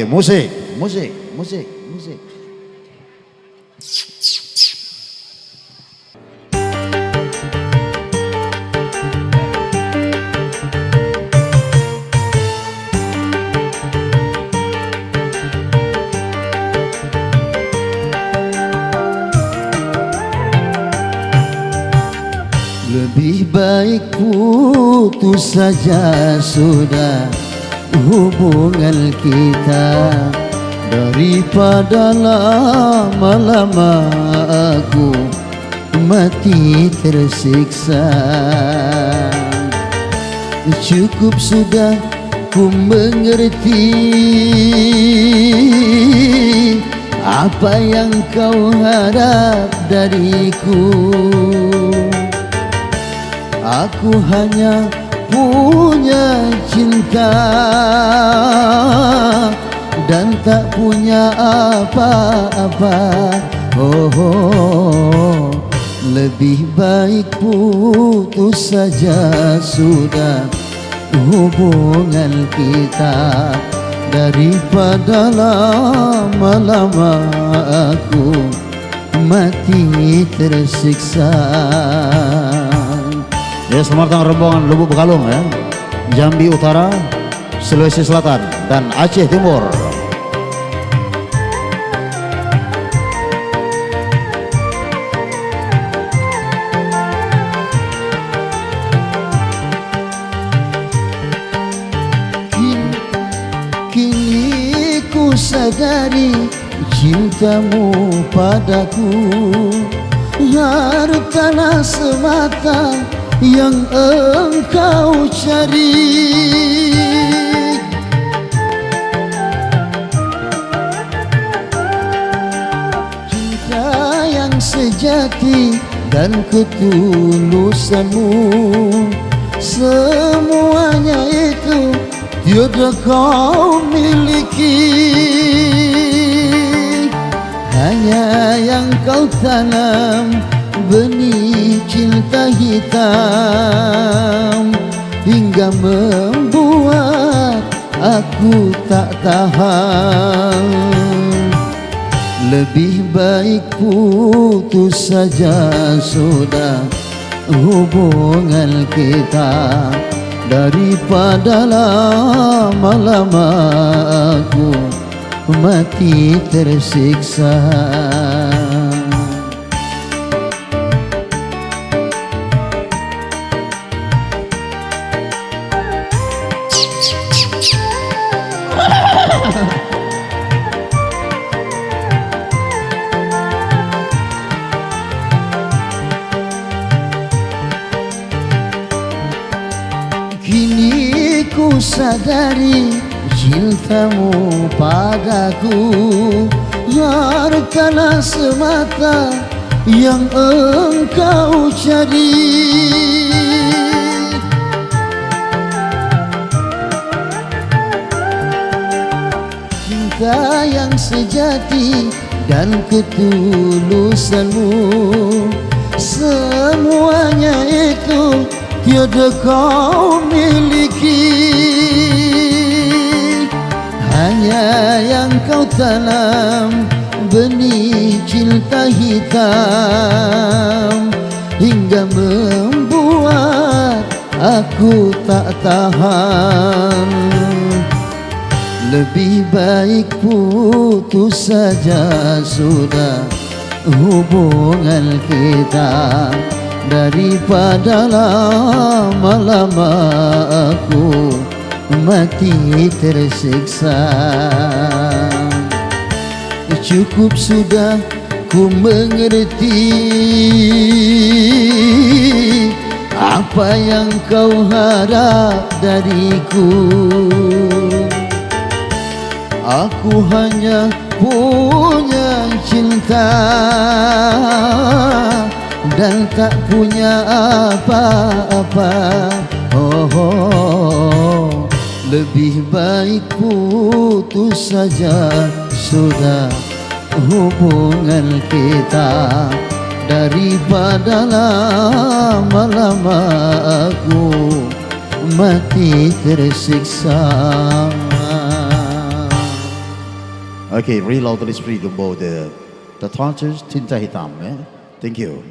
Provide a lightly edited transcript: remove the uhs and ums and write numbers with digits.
Musik, musik, musik, musik. Lebih baik putus saja sudah hubungan kita, daripada lama-lama aku mati tersiksa. Cukup sudah ku mengerti apa yang kau harap dariku. Aku hanya punya cinta dan tak punya apa-apa. Oh, lebih baik putus saja sudah hubungan kita, daripada lama-lama aku mati tersiksa. Ya, selamat datang rombongan Lubuk Bekalung ya, Jambi Utara, Sulawesi Selatan, dan Aceh Timur. Kini ku sadari cintamu padaku hartalah semata yang engkau cari. Cinta yang sejati dan ketulusanmu, semuanya itu tiada kau miliki. Hanya yang kau tanam benih cinta hitam, hingga membuat aku tak tahan. Lebih baik putus saja sudah hubungan kita, daripada lama-lama aku mati tersiksa. Kini ku sadari cintamu padaku hartalah semata yang engkau cari. Cinta yang sejati dan ketulusanmu, semuanya itu tiada kau miliki. Hanya yang kau tanam benih cinta hitam, hingga membuat aku tak tahan. Lebih baik putus saja sudah hubungan kita, daripada lama-lama aku mati tersiksa. Cukup sudah ku mengerti apa yang kau harap dariku. Aku hanya punya cinta dan tak punya apa-apa. Oh, lebih baik putus saja sudah hubungan kita, daripada lama-lama aku mati tersiksa. Okay, reload the free to both the torches tinta hitam. Thank you.